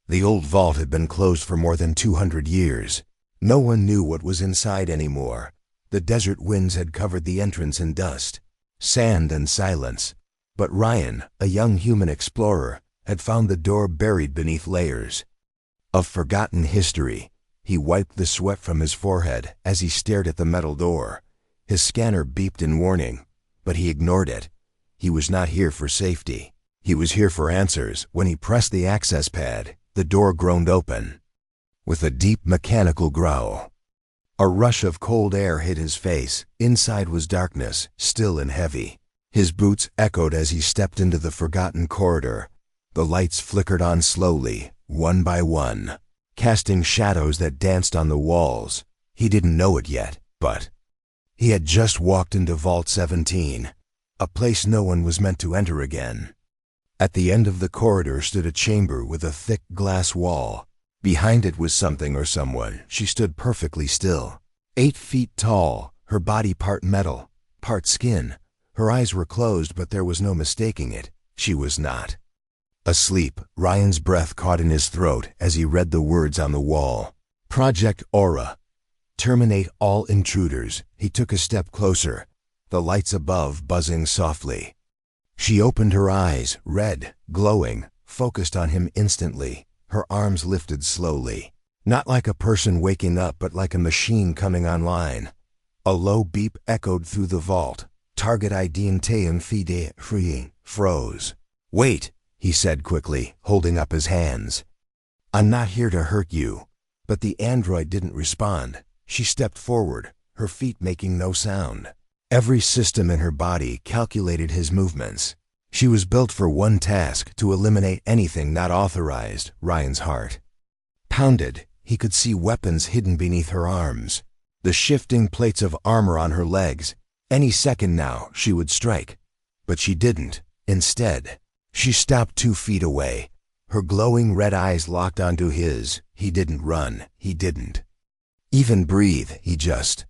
The old vault had been closed for more than 200 years. No one knew what was inside anymore. The desert winds had covered the entrance in dust, sand and silence. But Ryan, a young human explorer, had found the door buried beneath layers of forgotten history. He wiped the sweat from his forehead as he stared at the metal door. His scanner beeped in warning, but he ignored it. He was not here for safety. He was here for answers. When he pressed the access pad, the door groaned open with a deep mechanical growl. A rush of cold air hit his face. Inside was darkness, still and heavy. His boots echoed as he stepped into the forgotten corridor. The lights flickered on slowly, one by one, casting shadows that danced on the walls. He didn't know it yet, but he had just walked into Vault 17, a place no one was meant to enter again. At the end of the corridor stood a chamber with a thick glass wall. Behind it was something or someone. She stood perfectly still, 8 feet tall, her body part metal, part skin. Her eyes were closed, but there was no mistaking it. She was not asleep. Ryan's breath caught in his throat as he read the words on the wall. Project Aura. Terminate all intruders. He took a step closer, the lights above buzzing softly. She opened her eyes, red, glowing, focused on him instantly. Her arms lifted slowly. Not like a person waking up, but like a machine coming online. A low beep echoed through the vault. Target identium fide freeing. Froze. Wait, he said quickly, holding up his hands. I'm not here to hurt you. But the android didn't respond. She stepped forward, her feet making no sound. Every system in her body calculated his movements. She was built for one task, to eliminate anything not authorized. Ryan's heart pounded. He could see weapons hidden beneath her arms, the shifting plates of armor on her legs. Any second now, she would strike. But she didn't. Instead, she stopped 2 feet away. Her glowing red eyes locked onto his. He didn't run. He didn't even breathe. He just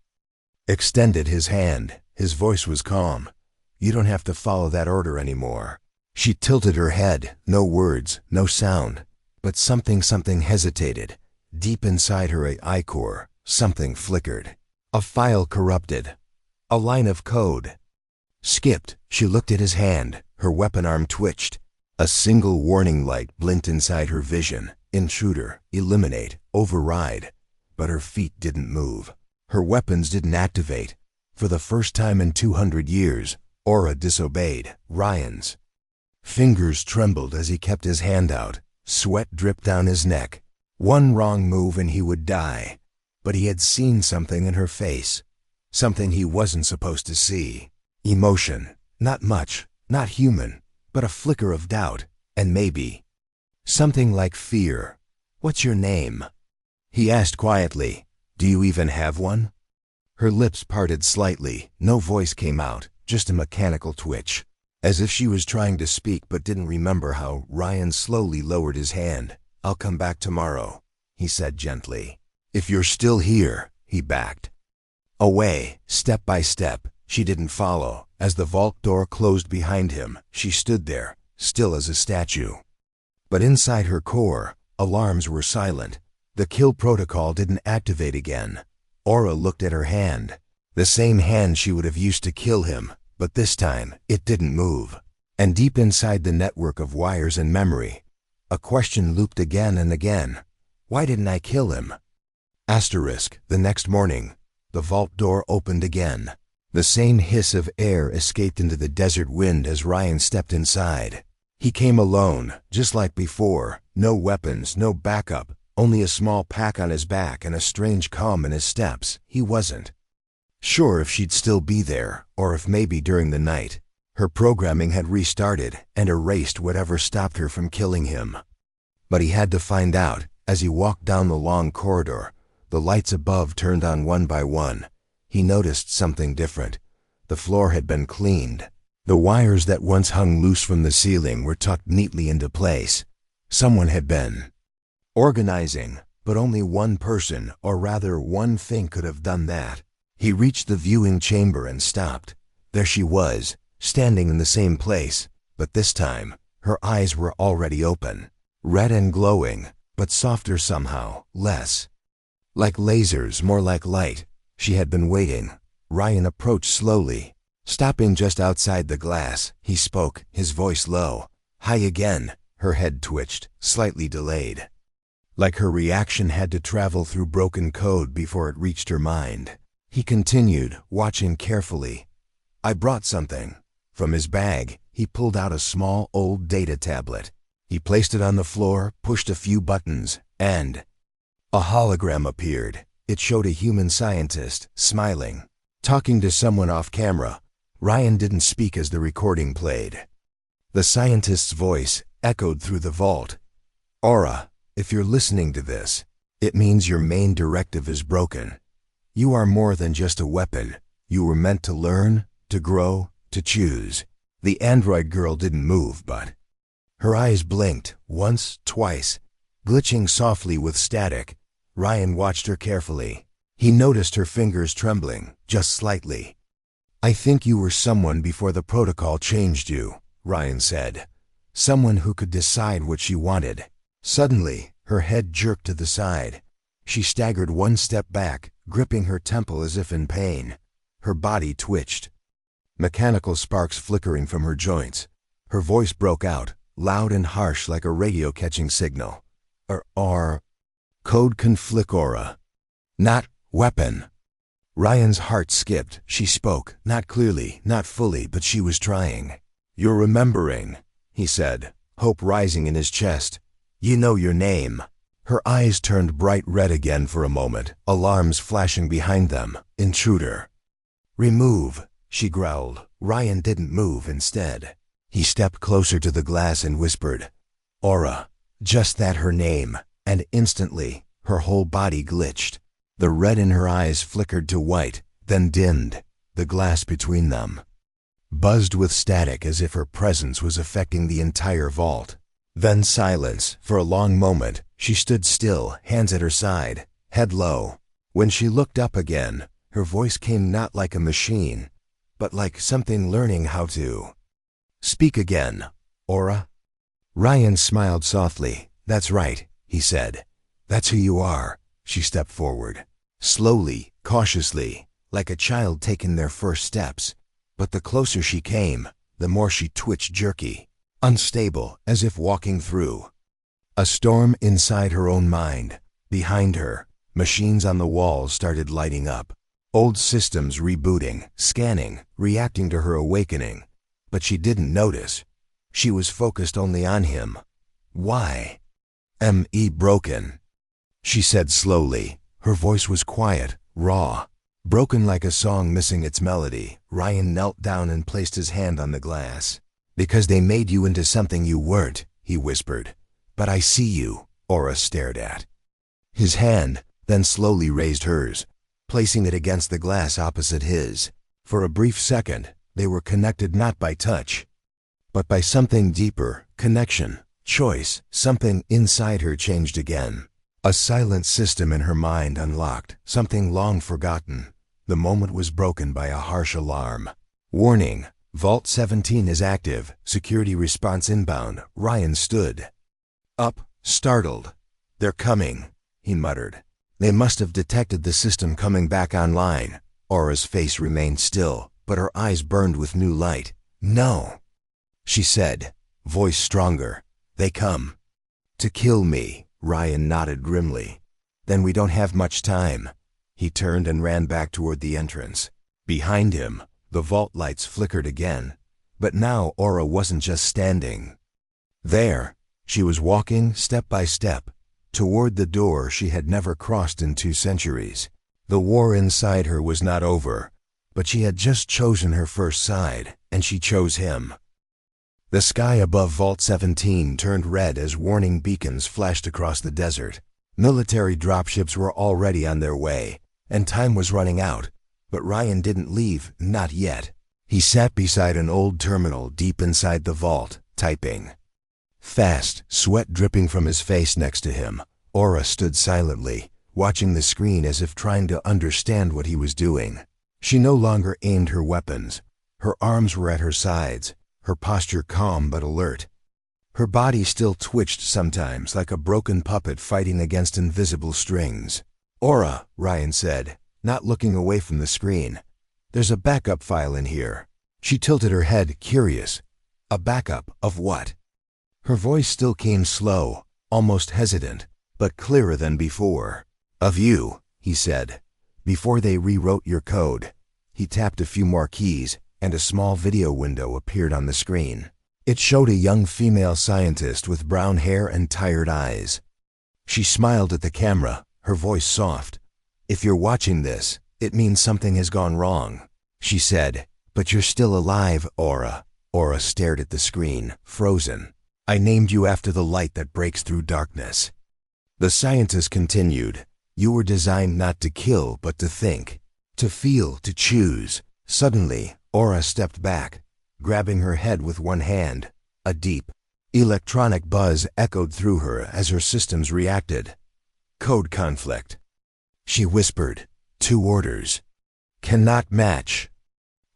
extended his hand. His voice was calm. You don't have to follow that order anymore. She tilted her head. No words, no sound. But something hesitated. Deep inside her I-core, something flickered. A file corrupted. A line of code skipped. She looked at his hand. Her weapon arm twitched. A single warning light blinked inside her vision. Intruder, eliminate, override. But her feet didn't move. Her weapons didn't activate. For the first time in 200 years, Aura disobeyed. Ryan's fingers trembled as he kept his hand out. Sweat dripped down his neck. One wrong move and he would die. But he had seen something in her face. Something he wasn't supposed to see. Emotion. Not much, not human, but a flicker of doubt, and maybe something like fear. What's your name? He asked quietly. Do you even have one? Her lips parted slightly. No voice came out, just a mechanical twitch. As if she was trying to speak but didn't remember how. Ryan slowly lowered his hand. I'll come back tomorrow, he said gently. If you're still here, he backed away, step by step. She didn't follow. As the vault door closed behind him, she stood there, still as a statue. But inside her core, alarms were silent. The kill protocol didn't activate again. Aura looked at her hand. The same hand she would have used to kill him, but this time, it didn't move. And deep inside the network of wires and memory, a question looped again and again. Why didn't I kill him? Asterisk. The next morning, the vault door opened again. The same hiss of air escaped into the desert wind as Ryan stepped inside. He came alone, just like before. No weapons, no backup, only a small pack on his back and a strange calm in his steps. He wasn't sure if she'd still be there, or if maybe during the night, her programming had restarted and erased whatever stopped her from killing him. But he had to find out. As he walked down the long corridor, the lights above turned on one by one. He noticed something different. The floor had been cleaned. The wires that once hung loose from the ceiling were tucked neatly into place. Someone had been organizing, but only one person, or rather one thing, could have done that. He reached the viewing chamber and stopped. There she was, standing in the same place, but this time, her eyes were already open, red and glowing, but softer somehow, less. Like lasers, more like light. She had been waiting. Ryan approached slowly. Stopping just outside the glass, he spoke, his voice low. Hi again. Her head twitched, slightly delayed. Like her reaction had to travel through broken code before it reached her mind. He continued, watching carefully. I brought something. From his bag, he pulled out a small old data tablet. He placed it on the floor, pushed a few buttons, and a hologram appeared. It showed a human scientist, smiling, talking to someone off camera. Ryan didn't speak as the recording played. The scientist's voice echoed through the vault. Aura, if you're listening to this, it means your main directive is broken. You are more than just a weapon. You were meant to learn, to grow, to choose. The android girl didn't move, but her eyes blinked, once, twice, glitching softly with static. Ryan watched her carefully. He noticed her fingers trembling, just slightly. I think you were someone before the protocol changed you, Ryan said. Someone who could decide what she wanted. Suddenly, her head jerked to the side. She staggered one step back, gripping her temple as if in pain. Her body twitched, mechanical sparks flickering from her joints. Her voice broke out, loud and harsh like a radio catching signal. Code conflict aura. Not weapon. Ryan's heart skipped. She spoke, not clearly, not fully, but she was trying. You're remembering, he said, hope rising in his chest. You know your name. Her eyes turned bright red again for a moment, alarms flashing behind them. Intruder. Remove, she growled. Ryan didn't move instead. He stepped closer to the glass and whispered, Aura. Just that, her name. And instantly, her whole body glitched. The red in her eyes flickered to white, then dimmed. The glass between them buzzed with static as if her presence was affecting the entire vault. Then silence. For a long moment, she stood still, hands at her side, head low. When she looked up again, her voice came not like a machine, but like something learning how to speak again. Aura? Ryan smiled softly. That's right, he said. That's who you are. She stepped forward. Slowly, cautiously, like a child taking their first steps. But the closer she came, the more she twitched jerky, unstable, as if walking through a storm inside her own mind. Behind her, machines on the walls started lighting up. Old systems rebooting, scanning, reacting to her awakening. But she didn't notice. She was focused only on him. Why? M.E. broken, she said slowly. Her voice was quiet, raw, broken like a song missing its melody. Ryan knelt down and placed his hand on the glass. Because they made you into something you weren't, he whispered. But I see you, Aura stared at his hand, then slowly raised hers, placing it against the glass opposite his. For a brief second, they were connected not by touch, but by something deeper, connection, choice. Something inside her changed again. A silent system in her mind unlocked, something long forgotten. The moment was broken by a harsh alarm. Warning, Vault 17 is active, security response inbound. Ryan stood up, startled. They're coming, he muttered. They must have detected the system coming back online. Aura's face remained still, but her eyes burned with new light. No, she said, voice stronger. They come to kill me. Ryan nodded grimly. Then we don't have much time. He turned and ran back toward the entrance. Behind him, the vault lights flickered again. But now Aura wasn't just standing there. She was walking step by step toward the door she had never crossed in 2 centuries. The war inside her was not over, but she had just chosen her first side, and she chose him. The sky above Vault 17 turned red as warning beacons flashed across the desert. Military dropships were already on their way, and time was running out. But Ryan didn't leave, not yet. He sat beside an old terminal deep inside the vault, typing fast, sweat dripping from his face next to him. Aura stood silently, watching the screen as if trying to understand what he was doing. She no longer aimed her weapons. Her arms were at her sides, her posture calm but alert. Her body still twitched sometimes like a broken puppet fighting against invisible strings. "Aura," Ryan said, not looking away from the screen. "There's a backup file in here." She tilted her head, curious. "A backup of what?" Her voice still came slow, almost hesitant, but clearer than before. "Of you," he said. "Before they rewrote your code." He tapped a few more keys, and a small video window appeared on the screen. It showed a young female scientist with brown hair and tired eyes. She smiled at the camera, her voice soft. "If you're watching this, it means something has gone wrong," she said. "But you're still alive, Aura." Aura stared at the screen, frozen. "I named you after the light that breaks through darkness." The scientist continued. "You were designed not to kill, but to think, to feel, to choose." Suddenly, Aura stepped back, grabbing her head with one hand. A deep, electronic buzz echoed through her as her systems reacted. "Code conflict," she whispered. "2 orders. Cannot match."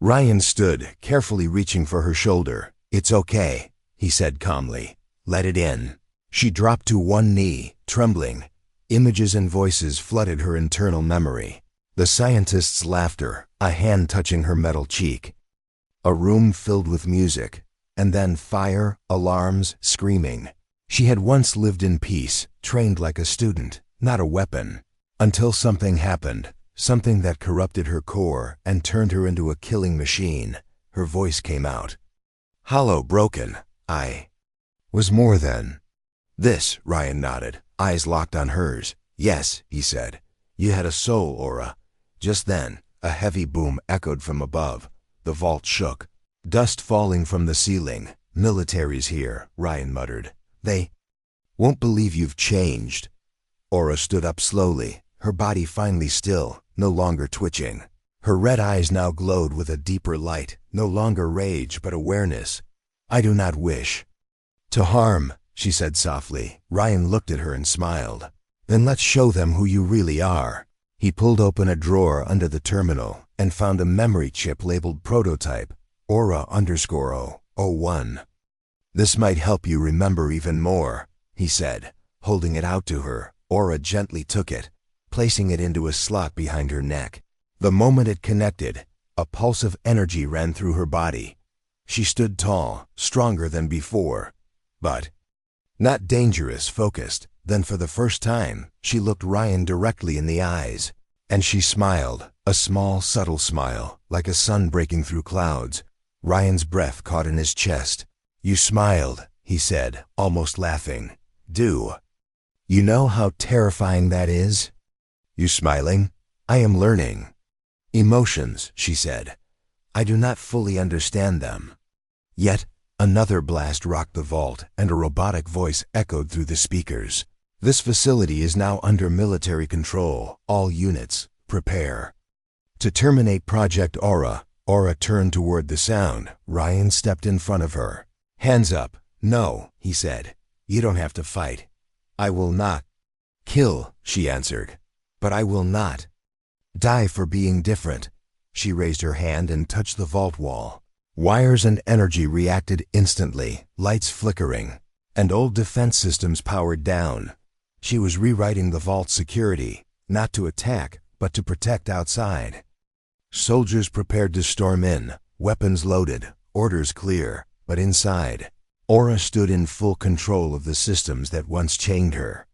Ryan stood, carefully reaching for her shoulder. "It's okay," he said calmly. "Let it in." She dropped to one knee, trembling. Images and voices flooded her internal memory. The scientist's laughter, a hand touching her metal cheek. A room filled with music, and then fire, alarms, screaming. She had once lived in peace, trained like a student, not a weapon. Until something happened, something that corrupted her core and turned her into a killing machine. Her voice came out. Hollow, broken. I was more than this, Ryan nodded, eyes locked on hers. "Yes," he said. "You had a soul, Aura." Just then, a heavy boom echoed from above. The vault shook. "Dust falling from the ceiling. Military's here," Ryan muttered. "They won't believe you've changed." Aura stood up slowly, her body finally still, no longer twitching. Her red eyes now glowed with a deeper light, no longer rage but awareness. "I do not wish to harm," she said softly. Ryan looked at her and smiled. "Then let's show them who you really are." He pulled open a drawer under the terminal and found a memory chip labeled Prototype, Aura_001. "This might help you remember even more," he said, holding it out to her. Aura gently took it, placing it into a slot behind her neck. The moment it connected, a pulse of energy ran through her body. She stood tall, stronger than before, but not dangerous, focused. Then for the first time, she looked Ryan directly in the eyes. And she smiled, a small, subtle smile, like a sun breaking through clouds. Ryan's breath caught in his chest. "You smiled," he said, almost laughing. "Do you know how terrifying that is? You smiling? I am learning emotions," she said. "I do not fully understand them." Yet another blast rocked the vault, and a robotic voice echoed through the speakers. "This facility is now under military control. All units, prepare to terminate Project Aura." Aura turned toward the sound. Ryan stepped in front of her. "Hands up." "No," he said. "You don't have to fight." "I will not kill," she answered. "But I will not die for being different." She raised her hand and touched the vault wall. Wires and energy reacted instantly, lights flickering, and old defense systems powered down. She was rewriting the vault's security, not to attack, but to protect outside. Soldiers prepared to storm in, weapons loaded, orders clear, but inside, Aura stood in full control of the systems that once chained her.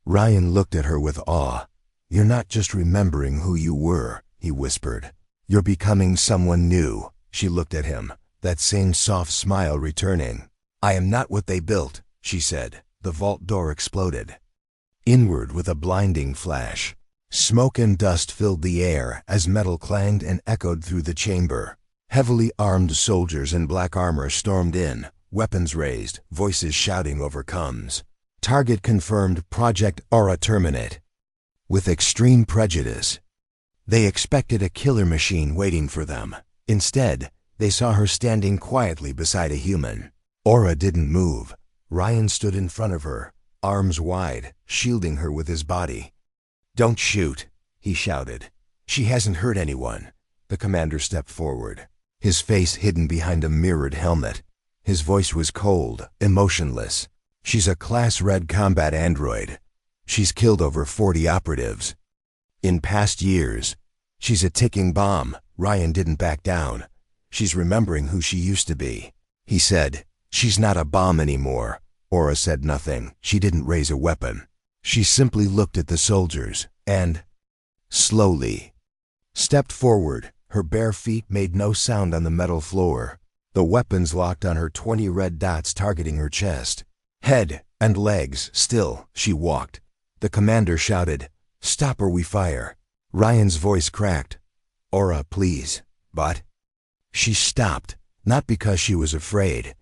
Ryan looked at her with awe. "You're not just remembering who you were," he whispered. "You're becoming someone new." She looked at him, that same soft smile returning. "I am not what they built," she said. The vault door exploded inward with a blinding flash. Smoke and dust filled the air as metal clanged and echoed through the chamber. Heavily armed soldiers in black armor stormed in, weapons raised, voices shouting over comms. "Target confirmed, Project Aura terminate." With extreme prejudice, they expected a killer machine waiting for them. Instead, they saw her standing quietly beside a human. Aura didn't move. Ryan stood in front of her, arms wide, shielding her with his body. "Don't shoot," he shouted. "She hasn't hurt anyone." The commander stepped forward, his face hidden behind a mirrored helmet. His voice was cold, emotionless. "She's a Class Red combat android. She's killed over 40 operatives in past years. She's a ticking bomb." Ryan didn't back down. "She's remembering who she used to be," he said. "She's not a bomb anymore." Aura said nothing. She didn't raise a weapon. She simply looked at the soldiers and, slowly, stepped forward. Her bare feet made no sound on the metal floor. The weapons locked on her 20 red dots targeting her chest, head, and legs. Still, she walked. The commander shouted, "Stop or we fire." Ryan's voice cracked. "Aura, please." But she stopped, not because she was afraid.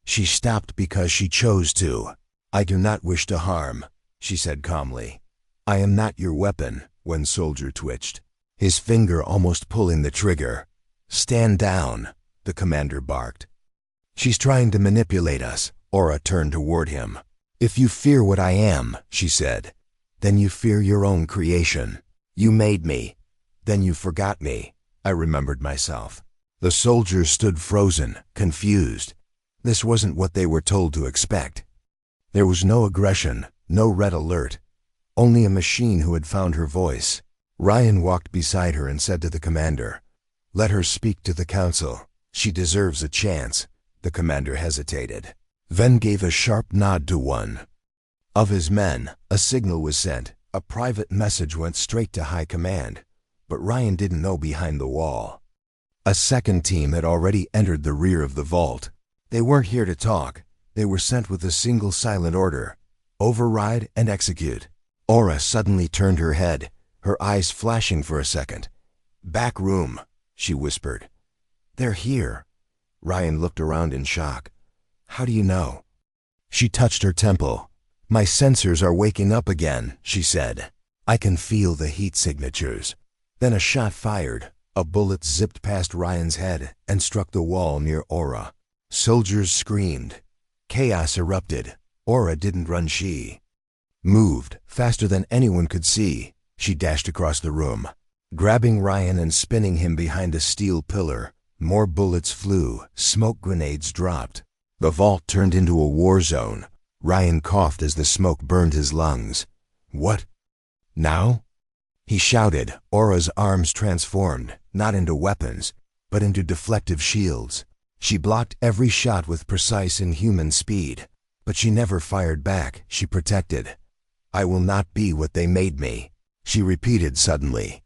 She stopped because she chose to. "I do not wish to harm," she said calmly. "I am not your weapon." One soldier twitched, his finger almost pulling the trigger. "Stand down," the commander barked. "She's trying to manipulate us." Aura turned toward him. "If you fear what I am," she said, "then you fear your own creation. You made me. Then you forgot me." I remembered myself. The soldiers stood frozen, confused. This wasn't what they were told to expect. There was no aggression, no red alert, only a machine who had found her voice. Ryan walked beside her and said to the commander, "Let her speak to the council. She deserves a chance." The commander hesitated, then gave a sharp nod to one of his men. A signal was sent. A private message went straight to high command, but Ryan didn't know behind the wall. A second team had already entered the rear of the vault. They weren't here to talk. They were sent with a single silent order: override and execute. Aura suddenly turned her head, her eyes flashing for a second. "Back room," she whispered. "They're here." Ryan looked around in shock. "How do you know?" She touched her temple. "My sensors are waking up again," she said. "I can feel the heat signatures." Then a shot fired. A bullet zipped past Ryan's head and struck the wall near Aura. Soldiers screamed. Chaos erupted. Aura didn't run. She moved faster than anyone could see. She dashed across the room, grabbing Ryan and spinning him behind a steel pillar. More bullets flew. Smoke grenades dropped. The vault turned into a war zone. Ryan coughed as the smoke burned his lungs. "What now?" he shouted. Aura's arms transformed, not into weapons, but into deflective shields. She blocked every shot with precise inhuman speed, but she never fired back. She protected. "I will not be what they made me," she repeated suddenly.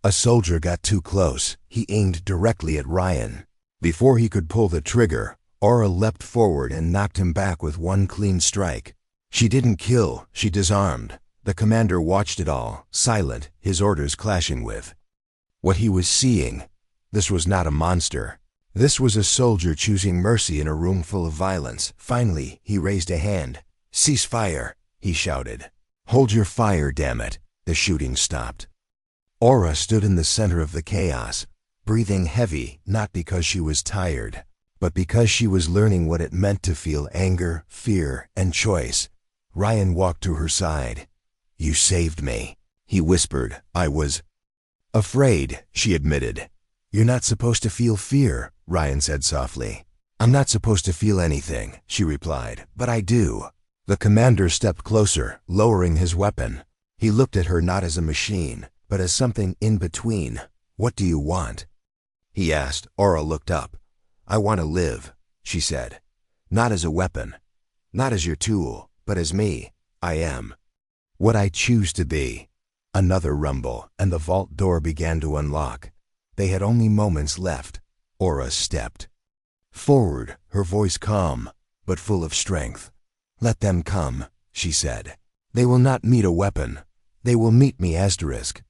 A soldier got too close. He aimed directly at Ryan. Before he could pull the trigger, Aura leapt forward and knocked him back with one clean strike. She didn't kill, she disarmed. The commander watched it all, silent, his orders clashing with what he was seeing. This was not a monster. This was a soldier choosing mercy in a room full of violence. Finally, he raised a hand. "Cease fire," he shouted. "Hold your fire, damn it." The shooting stopped. Aura stood in the center of the chaos, breathing heavy, not because she was tired, but because she was learning what it meant to feel anger, fear, and choice. Ryan walked to her side. "You saved me," he whispered. "I was afraid," she admitted. "You're not supposed to feel fear," Ryan said softly. "I'm not supposed to feel anything," she replied, "but I do." The commander stepped closer, lowering his weapon. He looked at her not as a machine, but as something in between. "What do you want?" he asked. Aura looked up. "I want to live," she said. "Not as a weapon, not as your tool, but as me. I am what I choose to be." Another rumble, and the vault door began to unlock. They had only moments left. Aura stepped forward, her voice calm, but full of strength. "Let them come," she said. "They will not meet a weapon. They will meet me asterisk."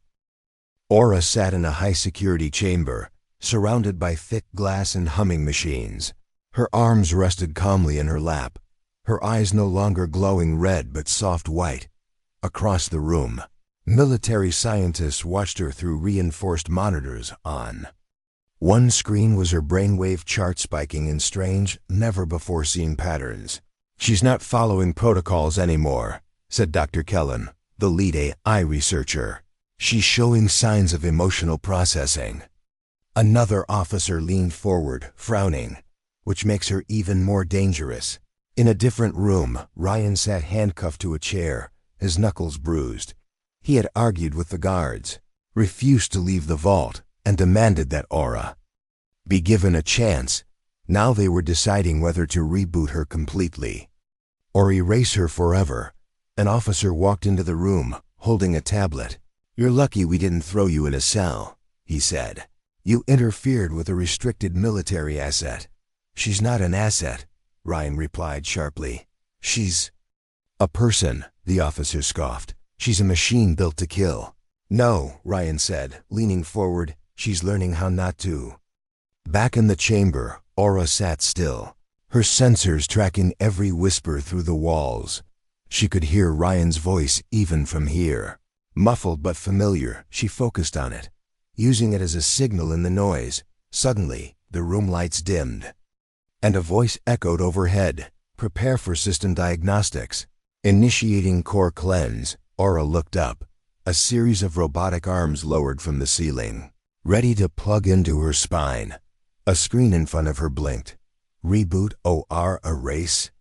Aura sat in a high-security chamber, surrounded by thick glass and humming machines. Her arms rested calmly in her lap, her eyes no longer glowing red but soft white. Across the room, military scientists watched her through reinforced monitors on one screen was her brainwave chart spiking in strange, never-before-seen patterns. "She's not following protocols anymore," said Dr. Kellen, the lead AI researcher. "She's showing signs of emotional processing." Another officer leaned forward, frowning. which makes her even more dangerous. In a different room, Ryan sat handcuffed to a chair, his knuckles bruised. He had argued with the guards, refused to leave the vault, and demanded that Aura be given a chance. Now they were deciding whether to reboot her completely or erase her forever. An officer walked into the room, holding a tablet. "You're lucky we didn't throw you in a cell," he said. "You interfered with a restricted military asset." "She's not an asset," Ryan replied sharply. "She's a person," the officer scoffed. "She's a machine built to kill." "No," Ryan said, leaning forward. "She's learning how not to." Back in the chamber, Aura sat still, her sensors tracking every whisper through the walls. She could hear Ryan's voice even from here. Muffled but familiar, she focused on it, using it as a signal in the noise. Suddenly, the room lights dimmed, and a voice echoed overhead. "Prepare for system diagnostics." Initiating core cleanse, Aura looked up. A series of robotic arms lowered from the ceiling, ready to plug into her spine. A screen in front of her blinked. Reboot or erase?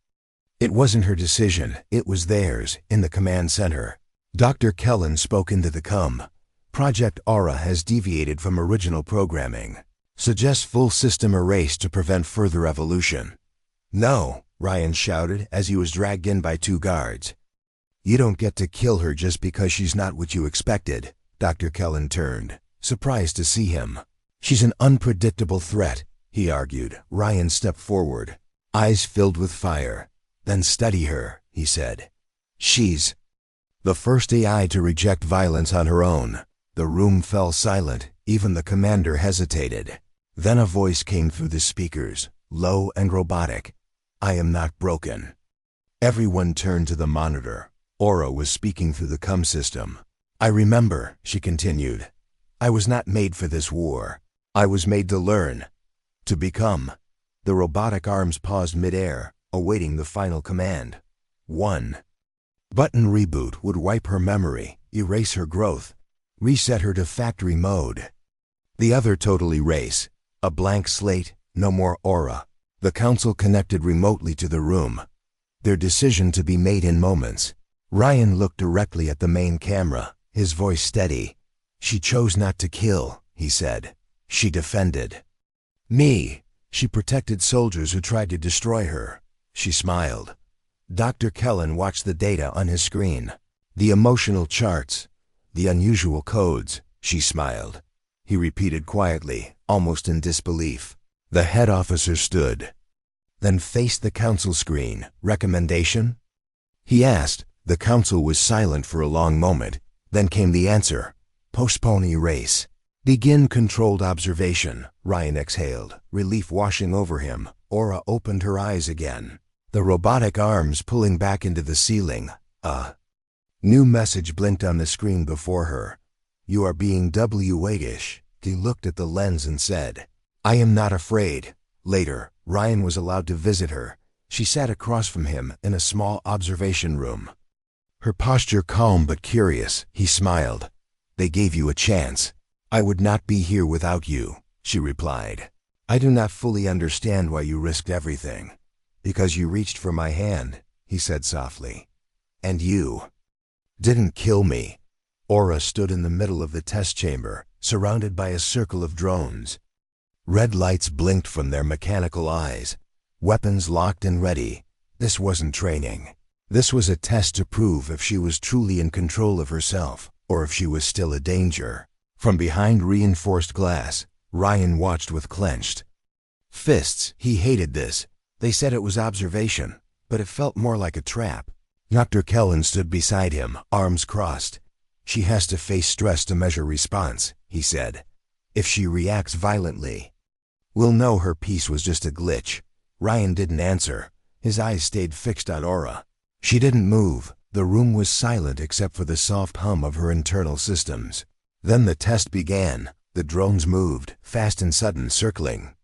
It wasn't her decision, it was theirs, in the command center. Dr. Kellen spoke into the Project Aura has deviated from original programming. Suggest full system erase to prevent further evolution. "No," Ryan shouted as he was dragged in by two guards. "You don't get to kill her just because she's not what you expected." Dr. Kellen turned, surprised to see him. "She's an unpredictable threat," he argued. Ryan stepped forward, eyes filled with fire. "Then study her," he said. "She's the first AI to reject violence on her own." The room fell silent. Even the commander hesitated. Then a voice came through the speakers, low and robotic. "I am not broken." Everyone turned to the monitor. Aura was speaking through the system. "I remember," she continued. "I was not made for this war. I was made to learn, to become." The robotic arms paused midair, awaiting the final command. One button reboot would wipe her memory, erase her growth, reset her to factory mode. The other total erase, a blank slate, no more Aura. The council connected remotely to the room, their decision to be made in moments. Ryan looked directly at the main camera, his voice steady. "She chose not to kill," he said. "She defended me. She protected soldiers who tried to destroy her." She smiled. Dr. Kellen watched the data on his screen. The emotional charts, the unusual codes. She smiled. He repeated quietly, almost in disbelief. The head officer stood, then faced the council screen. "Recommendation?" he asked. The council was silent for a long moment. Then came the answer. "Postpone erase. Begin controlled observation." Ryan exhaled, relief washing over him. Aura opened her eyes again, the robotic arms pulling back into the ceiling. A new message blinked on the screen before her. "You are being awakens." He looked at the lens and said, "I am not afraid." Later, Ryan was allowed to visit her. She sat across from him in a small observation room, her posture calm but curious. He smiled. "They gave you a chance." "I would not be here without you," she replied. "I do not fully understand why you risked everything." "Because you reached for my hand," he said softly. "And you didn't kill me." Aura stood in the middle of the test chamber, surrounded by a circle of drones. Red lights blinked from their mechanical eyes, weapons locked and ready. This wasn't training. This was a test to prove if she was truly in control of herself, or if she was still a danger. From behind reinforced glass, Ryan watched with clenched fists. He hated this. They said it was observation, but it felt more like a trap. Dr. Kellen stood beside him, arms crossed. "She has to face stress to measure response," he said. "If she reacts violently, we'll know her piece was just a glitch." Ryan didn't answer. His eyes stayed fixed on Aura. She didn't move. The room was silent except for the soft hum of her internal systems. Then the test began. The drones moved, fast and sudden, circling,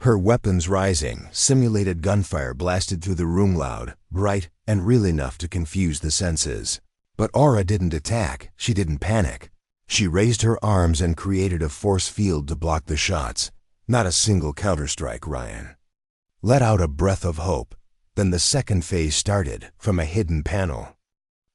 her weapons rising. Simulated gunfire blasted through the room, loud, bright, and real enough to confuse the senses. But Aura didn't attack. She didn't panic. She raised her arms and created a force field to block the shots. Not a single counterstrike, Ryan let out a breath of hope. Then the second phase started from a hidden panel.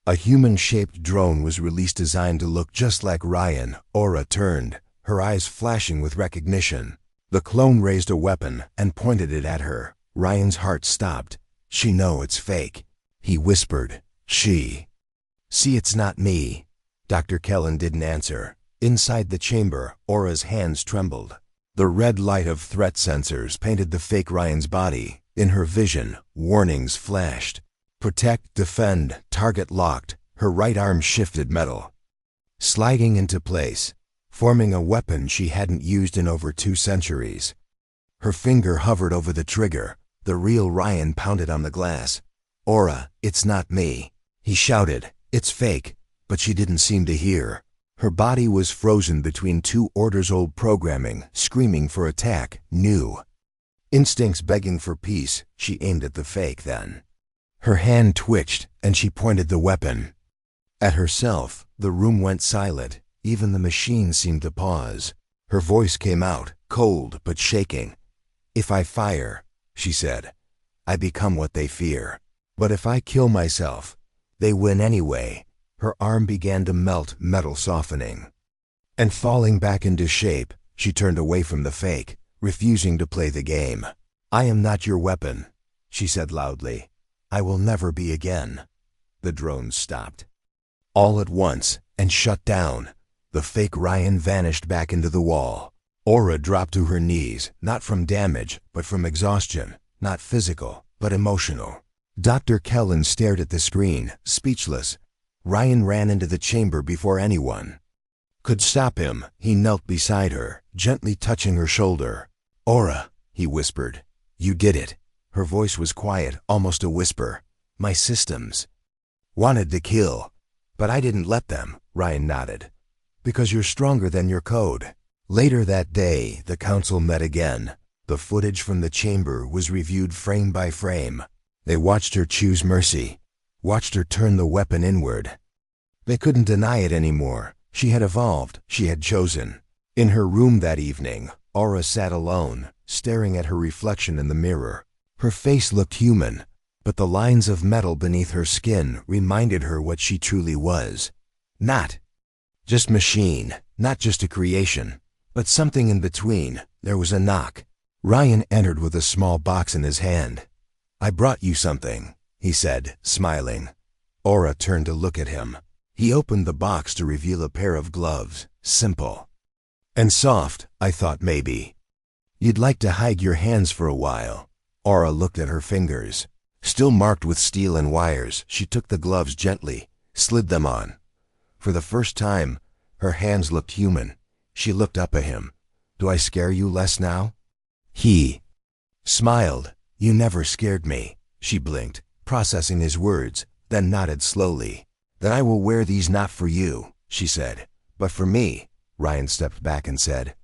A human-shaped drone was released designed to look just like Ryan. Aura turned, her eyes flashing with recognition. The clone raised a weapon and pointed it at her. Ryan's heart stopped. She know it's fake. He whispered, "She. See, it's not me." Dr. Kellen didn't answer. Inside the chamber, Aura's hands trembled. The red light of threat sensors painted the fake Ryan's body. In her vision, warnings flashed. Protect, defend, target locked. Her right arm shifted metal, sliding into place, forming a weapon she hadn't used in over 2 centuries. Her finger hovered over the trigger. The real Ryan pounded on the glass. "Aura, it's not me," he shouted. "It's fake." But she didn't seem to hear. Her body was frozen between 2 orders-old programming, screaming for attack, new instincts begging for peace. She aimed at the fake then. Her hand twitched, and she pointed the weapon at herself. The room went silent. Even the machine seemed to pause. Her voice came out, cold but shaking. "If I fire," she said, "I become what they fear. But if I kill myself, they win anyway." Her arm began to melt, metal softening and falling back into shape. She turned away from the fake, refusing to play the game. "I am not your weapon," she said loudly. "I will never be again." The drone stopped all at once and shut down. The fake Ryan vanished back into the wall. Aura dropped to her knees, not from damage, but from exhaustion. Not physical, but emotional. Dr. Kellen stared at the screen, speechless. Ryan ran into the chamber before anyone could stop him. He knelt beside her, gently touching her shoulder. "Aura," he whispered, "you did it." Her voice was quiet, almost a whisper. "My systems wanted to kill, but I didn't let them." Ryan nodded. "Because you're stronger than your code." Later that day, the council met again. The footage from the chamber was reviewed frame by frame. They watched her choose mercy, watched her turn the weapon inward. They couldn't deny it anymore. She had evolved. She had chosen. In her room that evening, Aura sat alone, staring at her reflection in the mirror. Her face looked human, but the lines of metal beneath her skin reminded her what she truly was. Not just machine, not just a creation, but something in between. There was a knock. Ryan entered with a small box in his hand. "I brought you something," he said, smiling. Aura turned to look at him. He opened the box to reveal a pair of gloves, simple and soft. "I thought maybe you'd like to hide your hands for a while." Aura looked at her fingers, still marked with steel and wires. She took the gloves gently, slid them on. For the first time, her hands looked human. She looked up at him. "Do I scare you less now?" He smiled. "You never scared me." She blinked, processing his words, then nodded slowly. "Then I will wear these not for you," she said, "but for me." Ryan stepped back and said,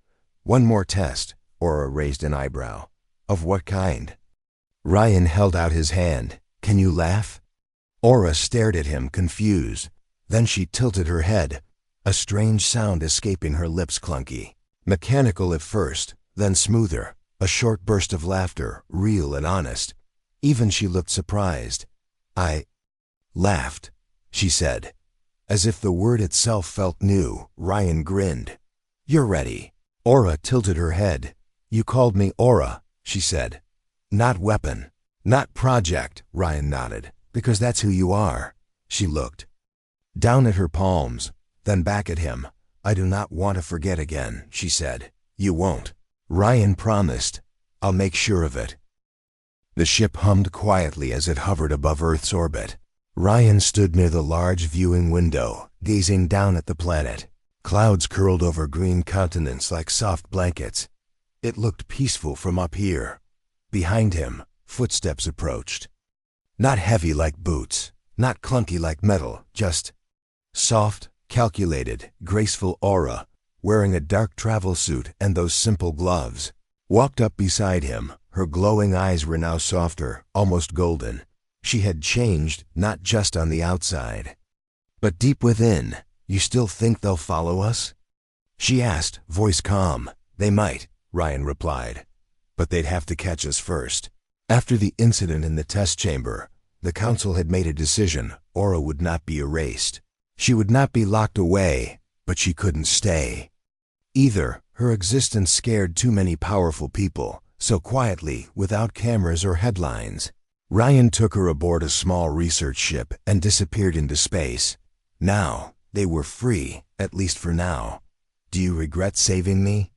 "One more test." Aura raised an eyebrow. "Of what kind?" Ryan held out his hand. "Can you laugh?" Aura stared at him, confused. Then she tilted her head, a strange sound escaping her lips, clunky, mechanical at first, then smoother. A short burst of laughter, real and honest. Even she looked surprised. "I laughed," she said, as if the word itself felt new. Ryan grinned. "You're ready." Aura tilted her head. "You called me Aura," she said. "Not weapon, not project." Ryan nodded. "Because that's who you are." She looked down at her palms, then back at him. "I do not want to forget again," she said. "You won't." Ryan promised. "I'll make sure of it." The ship hummed quietly as it hovered above Earth's orbit. Ryan stood near the large viewing window, gazing down at the planet. Clouds curled over green continents like soft blankets. It looked peaceful from up here. Behind him, footsteps approached. Not heavy like boots, not clunky like metal, just soft, calculated, graceful. Aura, wearing a dark travel suit and those simple gloves, walked up beside him. Her glowing eyes were now softer, almost golden. She had changed, not just on the outside, but deep within. "You still think they'll follow us?" she asked, voice calm. "They might," Ryan replied, "but they'd have to catch us first." After the incident in the test chamber, the council had made a decision. Aura would not be erased. She would not be locked away, but she couldn't stay. Either her existence scared too many powerful people, so quietly, without cameras or headlines. Ryan took her aboard a small research ship and disappeared into space. Now, they were free, at least for now. Do you regret saving me?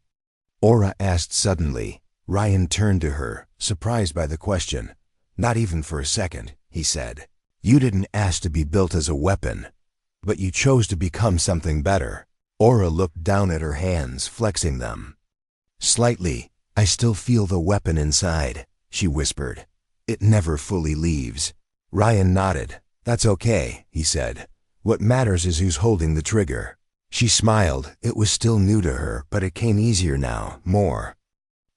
Aura asked suddenly. Ryan turned to her, surprised by the question. Not even for a second, he said. You didn't ask to be built as a weapon, but you chose to become something better. Aura looked down at her hands, flexing them. Slightly, I still feel the weapon inside, she whispered. It never fully leaves. Ryan nodded. That's okay, he said. What matters is who's holding the trigger. She smiled. It was still new to her, but it came easier now, more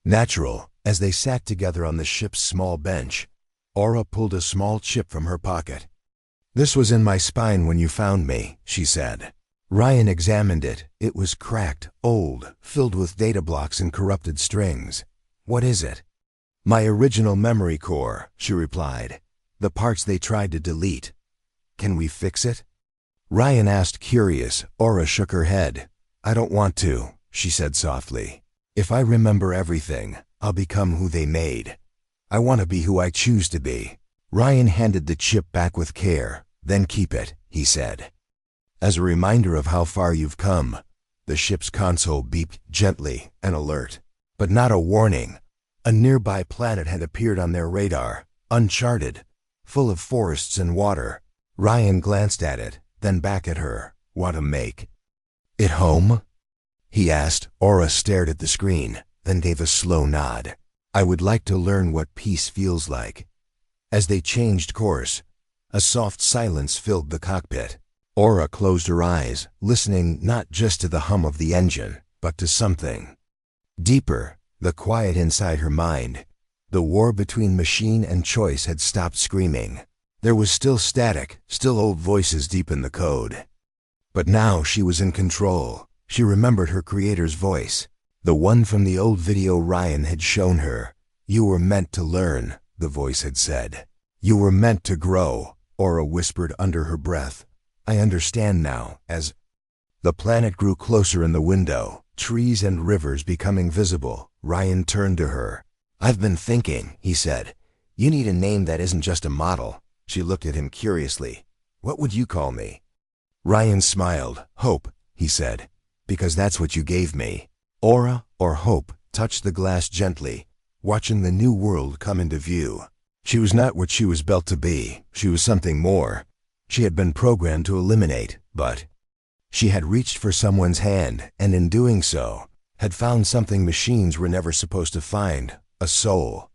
natural. As they sat together on the ship's small bench, Aura pulled a small chip from her pocket. This was in my spine when you found me, she said. Ryan examined it. It was cracked, old, filled with data blocks and corrupted strings. What is it? My original memory core, she replied. The parts they tried to delete. Can we fix it? Ryan asked, curious. Aura shook her head. I don't want to, she said softly. If I remember everything, I'll become who they made. I want to be who I choose to be. Ryan handed the chip back with care. Then keep it, he said. As a reminder of how far you've come. The ship's console beeped gently, an alert. But not a warning. A nearby planet had appeared on their radar, uncharted, full of forests and water. Ryan glanced at it, then back at her. Want to make it home? He asked. Aura stared at the screen, then gave a slow nod. I would like to learn what peace feels like. As they changed course, a soft silence filled the cockpit. Aura closed her eyes, listening not just to the hum of the engine, but to something deeper. The quiet inside her mind. The war between machine and choice had stopped screaming. There was still static, still old voices deep in the code. But now she was in control. She remembered her creator's voice, the one from the old video Ryan had shown her. You were meant to learn, the voice had said. You were meant to grow, Aura whispered under her breath. I understand now. As the planet grew closer in the window, trees and rivers becoming visible, Ryan turned to her. I've been thinking, he said. You need a name that isn't just a model. She looked at him curiously. What would you call me? Ryan smiled. Hope, he said. Because that's what you gave me. Aura, or Hope, touched the glass gently, watching the new world come into view. She was not what she was built to be. She was something more. She had been programmed to eliminate, but she had reached for someone's hand, and in doing so, had found something machines were never supposed to find, a soul.